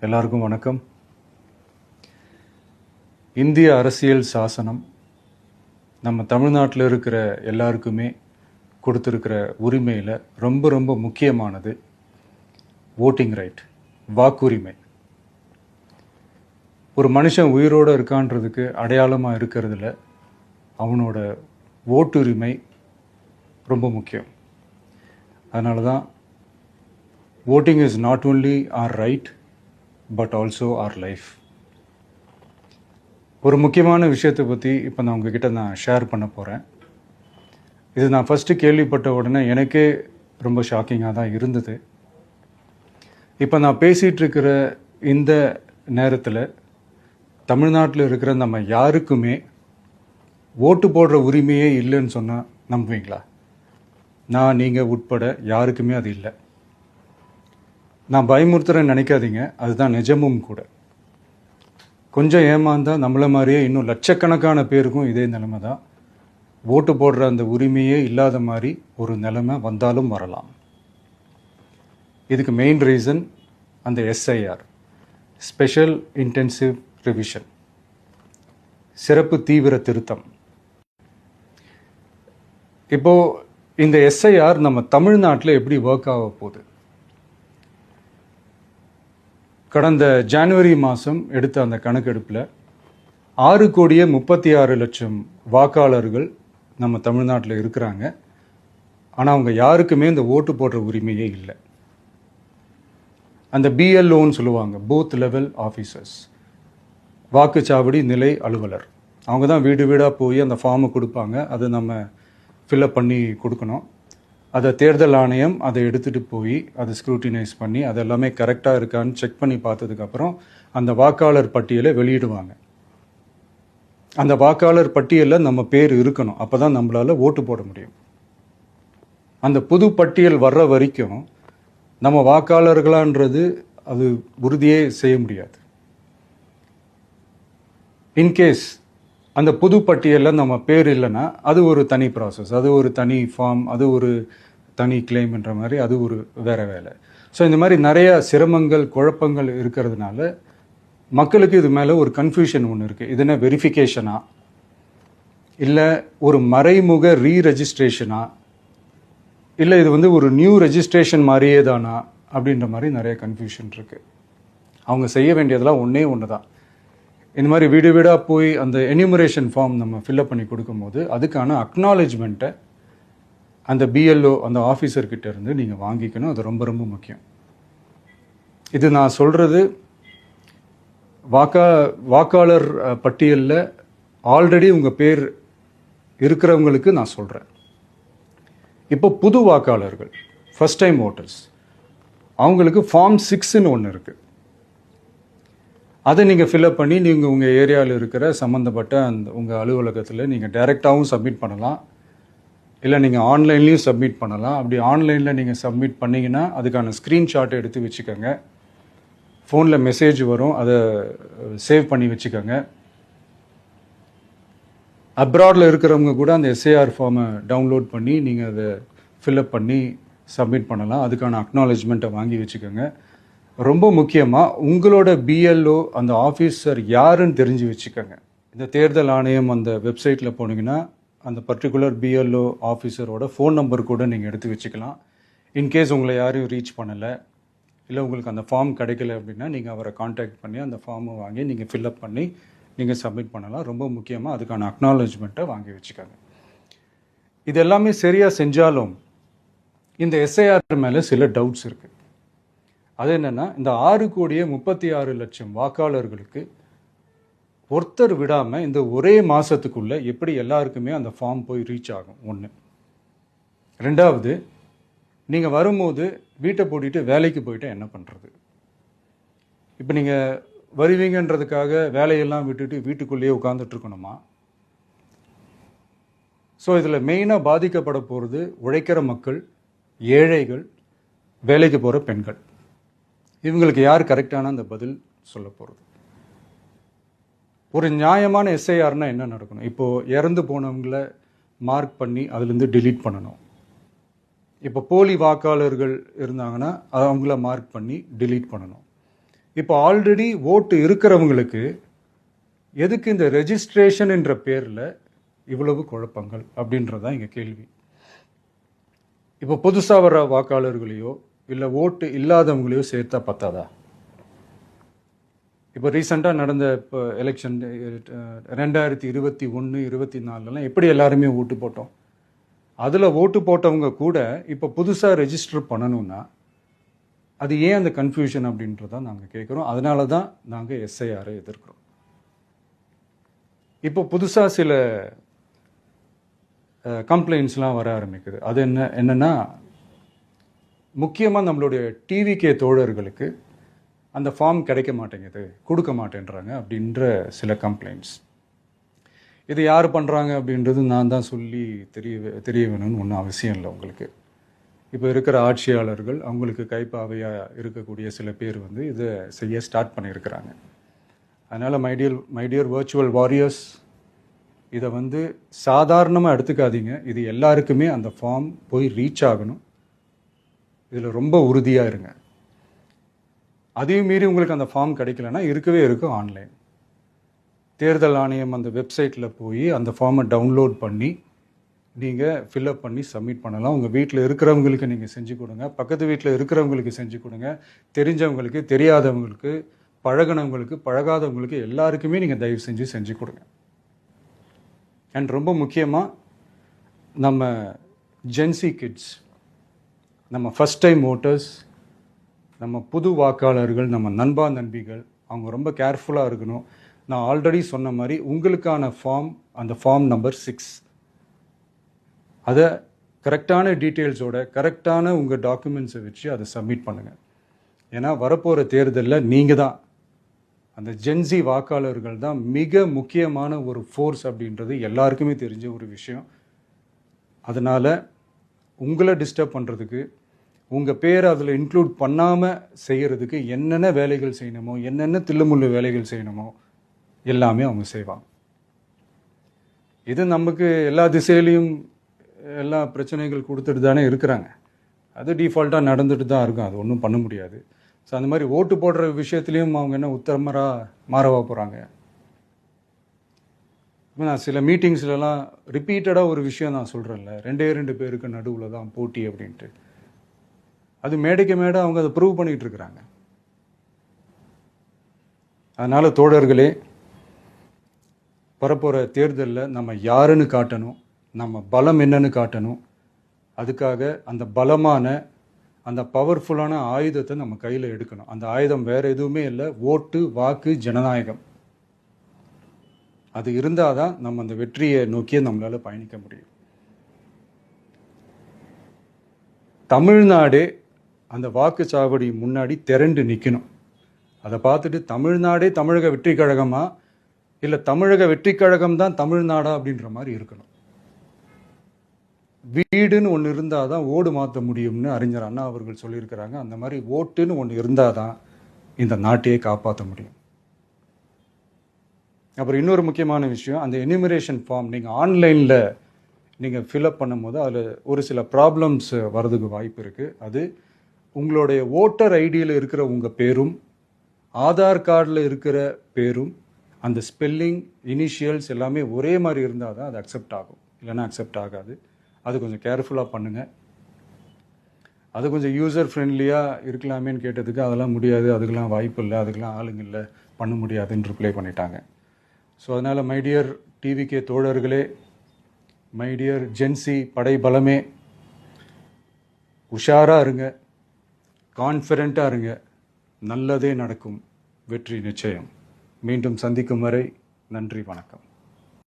எல்லாருக்கும் வணக்கம். இந்திய அரசியல் சாசனம் நம்ம தமிழ்நாட்டில் இருக்கிற எல்லாருக்குமே கொடுத்துருக்கிற உரிமையில் ரொம்ப ரொம்ப முக்கியமானது ஓட்டிங் ரைட், வாக்குரிமை. ஒரு மனுஷன் உயிரோடு இருக்கான்றதுக்கு அடையாளமாக இருக்கிறதுல அவனோட ஓட்டுரிமை ரொம்ப முக்கியம். அதனால தான் voting is not only our right but also our life. ஒரு முக்கியமான விஷயத்தை பற்றி இப்போ நான் உங்ககிட்ட ஷேர் பண்ண போகிறேன். இது நான் ஃபஸ்ட்டு கேள்விப்பட்ட உடனே எனக்கே ரொம்ப ஷாக்கிங்காக தான் இருந்தது. இப்போ நான் பேசிகிட்டு இருக்கிற இந்த நேரத்தில் தமிழ்நாட்டில் இருக்கிற நம்ம யாருக்குமே ஓட்டு போடுற உரிமையே இல்லைன்னு சொன்னால் நம்புவீங்களா? நீங்கள் உட்பட யாருக்குமே அது இல்லை. நான் பயமுறுத்துறேன்னு நினைக்காதீங்க, அதுதான் நிஜமும் கூட. கொஞ்சம் ஏமாந்தால் நம்மளை மாதிரியே இன்னும் லட்சக்கணக்கான பேருக்கும் இதே நிலைமை தான். ஓட்டு போடுற அந்த உரிமையே இல்லாத மாதிரி ஒரு நிலைமை வந்தாலும் வரலாம். இதுக்கு மெயின் ரீசன் அந்த எஸ்ஐஆர், ஸ்பெஷல் இன்டென்சிவ் ரிவிஷன், சிறப்பு தீவிர திருத்தம். இப்போது இந்த எஸ்ஐஆர் நம்ம தமிழ்நாட்டில் எப்படி ஒர்க் ஆக போகுது? கடந்த ஜனவரி மாதம் எடுத்த அந்த கணக்கெடுப்பில் 6,36,00,000 வாக்காளர்கள் நம்ம தமிழ்நாட்டில் இருக்கிறாங்க. ஆனால் அவங்க யாருக்குமே இந்த ஓட்டு போடுற உரிமையே இல்லை. அந்த பிஎல்ஓன்னு சொல்லுவாங்க, பூத் லெவல் ஆஃபீஸர்ஸ், வாக்குச்சாவடி நிலை அலுவலர். அவங்க தான் வீடு வீடாக போய் அந்த ஃபார்மை கொடுப்பாங்க. அதை நம்ம ஃபில்அப் பண்ணி கொடுக்கணும். அதை தேர்தல் ஆணையம் அதை எடுத்துகிட்டு போய் அதை ஸ்க்ரூட்டினைஸ் பண்ணி அது எல்லாமே கரெக்டாக இருக்கான்னு செக் பண்ணி பார்த்ததுக்கப்புறம் அந்த வாக்காளர் பட்டியலை வெளியிடுவாங்க. அந்த வாக்காளர் பட்டியலில் நம்ம பேர் இருக்கணும், அப்போ தான் நம்மளால் ஓட்டு போட முடியும். அந்த புது பட்டியல் வர்ற வரைக்கும் நம்ம வாக்காளர்களான்றது அது உறுதியே செய்ய முடியாது. இன்கேஸ் அந்த புது பட்டியலில் நம்ம பேர் இல்லைன்னா அது ஒரு தனி ப்ராசஸ், அது ஒரு தனி ஃபார்ம், அது ஒரு தனி கிளைம்ன்ற மாதிரி அது ஒரு வேறு வேலை. ஸோ இந்த மாதிரி நிறையா சிரமங்கள் குழப்பங்கள் இருக்கிறதுனால மக்களுக்கு இது மேலே ஒரு கன்ஃபியூஷன் ஒன்று இருக்குது. இது என்ன வெரிஃபிகேஷனா இல்லை ஒரு மறைமுக ரீரெஜிஸ்ட்ரேஷனா இல்லை இது ஒரு நியூ ரெஜிஸ்ட்ரேஷன் மாதிரியே தானா அப்படின்ற மாதிரி நிறைய கன்ஃபியூஷன் இருக்குது. அவங்க செய்ய வேண்டியதெல்லாம் ஒன்று தான். இந்த மாதிரி வீடு வீடாக போய் அந்த என்யூமரேஷன் ஃபார்ம் நம்ம ஃபில்அப் பண்ணி கொடுக்கும்போது அதுக்கான அக்னாலேஜ்மெண்ட்டை அந்த பிஎல்ஓ அந்த ஆஃபீஸர்கிட்ட இருந்து நீங்கள் வாங்கிக்கணும். அது ரொம்ப ரொம்ப முக்கியம். இது நான் சொல்கிறது வாக்காளர் பட்டியலில் ஆல்ரெடி உங்கள் பேர் இருக்கிறவங்களுக்கு நான் சொல்கிறேன். இப்போ புது வாக்காளர்கள், ஃபஸ்ட் டைம் ஓட்டர்ஸ், அவங்களுக்கு ஃபார்ம் 6ன்னு ஒன்று இருக்குது. அதை நீங்கள் ஃபில்அப் பண்ணி நீங்கள் உங்கள் ஏரியாவில் இருக்கிற சம்மந்தப்பட்ட அந்த உங்கள் அலுவலகத்தில் நீங்கள் டைரெக்டாகவும் சப்மிட் பண்ணலாம், இல்லை நீங்கள் ஆன்லைன்லேயும் சப்மிட் பண்ணலாம். அப்படி ஆன்லைனில் நீங்கள் சப்மிட் பண்ணிங்கன்னா அதுக்கான ஸ்க்ரீன்ஷாட்டை எடுத்து வச்சுக்கோங்க. ஃபோனில் மெசேஜ் வரும், அதை சேவ் பண்ணி வச்சுக்கோங்க. அப்ராடில் இருக்கிறவங்க கூட அந்த எஸ்ஏஆர் ஃபார்மை டவுன்லோட் பண்ணி நீங்கள் அதை ஃபில்அப் பண்ணி சப்மிட் பண்ணலாம். அதுக்கான அக்னாலேஜ்மெண்ட்டை வாங்கி வச்சுக்கோங்க. ரொம்ப முக்கியமாக உங்களோட பிஎல்ஓ அந்த ஆஃபீஸர் யாருன்னு தெரிஞ்சு வச்சுக்கோங்க. இந்த தேர்தல் ஆணையம் அந்த வெப்சைட்டில் போனீங்கன்னா அந்த பர்டிகுலர் பிஎல்ஓ ஆஃபீஸரோட ஃபோன் நம்பர் கூட நீங்கள் எடுத்து வச்சுக்கலாம். இன்கேஸ் உங்களை யாரையும் ரீச் பண்ணலை இல்லை உங்களுக்கு அந்த ஃபார்ம் கிடைக்கல அப்படின்னா நீங்கள் அவரை காண்டாக்ட் பண்ணி அந்த ஃபார்மை வாங்கி நீங்கள் ஃபில்அப் பண்ணி நீங்கள் சப்மிட் பண்ணலாம். ரொம்ப முக்கியமாக அதுக்கான அக்னாலேஜ்மெண்ட்டை வாங்கி வச்சுக்கோங்க. இது எல்லாமே சரியாக செஞ்சாலும் இந்த எஸ்ஐஆர் மேலே சில டவுட்ஸ் இருக்குது. அது என்னென்னா, இந்த 6,36,00,000 வாக்காளர்களுக்கு ஒருத்தர் விடாமல் இந்த ஒரே மாதத்துக்குள்ளே எப்படி எல்லாருக்குமே அந்த ஃபார்ம் போய் ரீச் ஆகும்? ஒன்று. ரெண்டாவது, நீங்கள் வரும்போது வீட்டை பூட்டிட்டு வேலைக்கு போயிட்டு என்ன பண்ணுறது? இப்போ நீங்கள் வருவீங்கன்றதுக்காக வேலையெல்லாம் விட்டுட்டு வீட்டுக்குள்ளேயே உட்காந்துட்ருக்கணுமா? ஸோ இதில் மெயினாக பாதிக்கப்பட போகிறது உழைக்கிற மக்கள், ஏழைகள், வேலைக்கு போகிற பெண்கள். இவங்களுக்கு யார் கரெக்டான அந்த பதில் சொல்ல போகிறது? ஒரு நியாயமான எஸ்ஐஆர்னா என்ன நடக்கணும்? இப்போது இறந்து போனவங்கள மார்க் பண்ணி அதுலேருந்து டிலீட் பண்ணணும். இப்போ போலி வாக்காளர்கள் இருந்தாங்கன்னா அவங்கள மார்க் பண்ணி டிலீட் பண்ணணும். இப்போ ஆல்ரெடி ஓட்டு இருக்கிறவங்களுக்கு எதுக்கு இந்த ரெஜிஸ்ட்ரேஷன் என்ற பேரில் இவ்வளவு குழப்பங்கள் அப்படின்றது தான் எங்கள் கேள்வி. இப்போ புதுசாக வர வாக்காளர்களையோ இல்லை ஓட்டு இல்லாதவங்களையோ சேர்த்தா பத்தாதா? இப்போ ரீசெண்டாக நடந்த இப்போ எலெக்ஷன் 2021, 24 எப்படி எல்லாருமே ஓட்டு போட்டோம்? அதில் ஓட்டு போட்டவங்க கூட இப்போ புதுசாக ரெஜிஸ்டர் பண்ணணும்னா அது ஏன் அந்த கன்ஃபியூஷன் அப்படின்றத நாங்கள் கேட்குறோம். அதனால தான் நாங்கள் எஸ்ஐஆரை எதிர்க்கிறோம். இப்போ புதுசாக சில கம்ப்ளைண்ட்ஸ்லாம் வர ஆரம்பிக்குது. அது என்னன்னா முக்கியமாக நம்மளுடைய டிவிகே தோழர்களுக்கு அந்த ஃபார்ம் கிடைக்க மாட்டேங்குது, கொடுக்க மாட்டேன்றாங்க அப்படின்ற சில கம்ப்ளைண்ட்ஸ். இது யார் பண்ணுறாங்க அப்படின்றது நான் தான் சொல்லி தெரிய வேணும்னு ஒன்றும் அவசியம் இல்லை உங்களுக்கு. இப்போ இருக்கிற ஆட்சியாளர்கள் அவங்களுக்கு கைப்பாவையாக இருக்கக்கூடிய சில பேர் வந்து இதை செய்ய ஸ்டார்ட் பண்ணியிருக்கிறாங்க. அதனால் மைடியர் வர்ச்சுவல் வாரியர்ஸ், இதை வந்து சாதாரணமாக எடுத்துக்காதீங்க. இது எல்லாருக்குமே அந்த ஃபார்ம் போய் ரீச் ஆகணும். இதில் ரொம்ப உறுதியாக இருங்க. அதையும் மீறி உங்களுக்கு அந்த ஃபார்ம் கிடைக்கலன்னா இருக்கவே இருக்கும் ஆன்லைன். தேர்தல் ஆணையம் அந்த வெப்சைட்டில் போய் அந்த ஃபார்மை டவுன்லோட் பண்ணி நீங்கள் ஃபில்அப் பண்ணி சப்மிட் பண்ணலாம். உங்கள் வீட்டில் இருக்கிறவங்களுக்கு நீங்கள் செஞ்சு கொடுங்க, பக்கத்து வீட்டில் இருக்கிறவங்களுக்கு செஞ்சு கொடுங்க, தெரிஞ்சவங்களுக்கு, தெரியாதவங்களுக்கு, பழகினவங்களுக்கு, பழகாதவங்களுக்கு எல்லாருக்குமே நீங்கள் தயவு செஞ்சு கொடுங்க. அண்ட் ரொம்ப முக்கியமாக நம்ம ஜென்சி கிட்ஸ், நம்ம ஃபஸ்ட் டைம் ஓட்டர்ஸ், நம்ம புது வாக்காளர்கள், நம்ம நண்பா நண்பிகள், அவங்க ரொம்ப கேர்ஃபுல்லாக இருக்கணும். நான் ஆல்ரெடி சொன்ன மாதிரி உங்களுக்கான ஃபார்ம், அந்த ஃபார்ம் நம்பர் 6, அதை கரெக்டான டீட்டெயில்ஸோட கரெக்டான உங்கள் டாக்குமெண்ட்ஸை வச்சு அதை சப்மிட் பண்ணுங்கள். ஏன்னா வரப்போகிற தேர்தலில் நீங்கள் தான், அந்த ஜென்சி வாக்காளர்கள் தான் மிக முக்கியமான ஒரு ஃபோர்ஸ் அப்படின்றது எல்லாருக்குமே தெரிஞ்ச ஒரு விஷயம். அதனால் உங்களை டிஸ்டர்ப் பண்ணுறதுக்கு, உங்கள் பேரை அதில் இன்க்ளூட் பண்ணாமல் செய்கிறதுக்கு என்னென்ன வேலைகள் செய்யணுமோ, என்னென்ன தில்லுமுள்ளு வேலைகள் செய்யணுமோ எல்லாமே அவங்க செய்வாங்க. இது நமக்கு எல்லா திசையிலையும் எல்லா பிரச்சனைகள் கொடுத்துட்டு தானே இருக்கிறாங்க. அது டிஃபால்ட்டாக நடந்துட்டு தான் இருக்கும், அது ஒன்றும் பண்ண முடியாது. ஸோ அந்த மாதிரி ஓட்டு போடுற விஷயத்துலேயும் அவங்க என்ன உத்தமராக மாறவா போகிறாங்க? இப்போ நான் சில மீட்டிங்ஸ்லலாம் ரிப்பீட்டடாக ஒரு விஷயம் நான் சொல்கிறேன்ல, 2 பேருக்கு நடுவில் தான் போட்டி அப்படின்ட்டு. அது மேடைக்கு மேடை அவங்க அதை ப்ரூவ் பண்ணிகிட்டு இருக்கிறாங்க. அதனால் தோழர்களே, வரப்போகிற தேர்தலில் நம்ம யாருன்னு காட்டணும், நம்ம பலம் என்னன்னு காட்டணும். அதுக்காக அந்த பலமான, அந்த பவர்ஃபுல்லான ஆயுதத்தை நம்ம கையில் எடுக்கணும். அந்த ஆயுதம் வேறு எதுவுமே இல்லை, ஓட்டு, வாக்கு, ஜனநாயகம். அது இருந்தால் தான் நம்ம அந்த வெற்றியை நோக்கியே நம்மளால் பயணிக்க முடியும். தமிழ்நாடே அந்த வாக்குச்சாவடி முன்னாடி திரண்டு நிற்கணும். அதை பார்த்துட்டு தமிழ்நாடே தமிழக வெற்றி கழகமா, இல்லை தமிழக வெற்றி கழகம் தான் தமிழ்நாடா அப்படின்ற மாதிரி இருக்கணும். வீடுன்னு ஒன்று இருந்தால் தான் ஓடு மாற்ற முடியும்னு அறிஞர் அண்ணா அவர்கள் சொல்லியிருக்கிறாங்க. அந்த மாதிரி ஓட்டுன்னு ஒன்று இருந்தால் தான் இந்த நாட்டையே காப்பாற்ற முடியும். அப்புறம் இன்னொரு முக்கியமான விஷயம், அந்த எனிமரேஷன் ஃபார்ம் நீங்கள் ஆன்லைனில் நீங்கள் ஃபில்அப் பண்ணும்போது அதில் ஒரு சில ப்ராப்ளம்ஸ் வர்றதுக்கு வாய்ப்பு இருக்குது. அது உங்களுடைய ஓட்டர் ஐடியில் இருக்கிற உங்கள் பேரும், ஆதார் கார்டில் இருக்கிற பேரும், அந்த ஸ்பெல்லிங், இனிஷியல்ஸ் எல்லாமே ஒரே மாதிரி இருந்தால் தான் அது அக்செப்ட் ஆகும், இல்லைன்னா அக்செப்ட் ஆகாது. அது கொஞ்சம் கேர்ஃபுல்லாக பண்ணுங்கள். அது கொஞ்சம் யூசர் ஃப்ரெண்ட்லியாக இருக்கலாமேன்னு கேட்டதுக்கு அதெல்லாம் முடியாது, அதுக்கெல்லாம் வாய்ப்பு இல்லை, அதுக்கெல்லாம் ஆளுங்க இல்லை, பண்ண முடியாதுன்னு ரிப்ளை பண்ணிட்டாங்க. ஸோ அதனால் மைடியர் டிவிகே தோழர்களே, மைடியர் ஜென்சி படை பலமே, உஷாராக இருங்க, கான்ஃபிடென்ட்டாக இருங்க. நல்லதே நடக்கும், வெற்றி நிச்சயம். மீண்டும் சந்திக்கும் வரை நன்றி, வணக்கம்.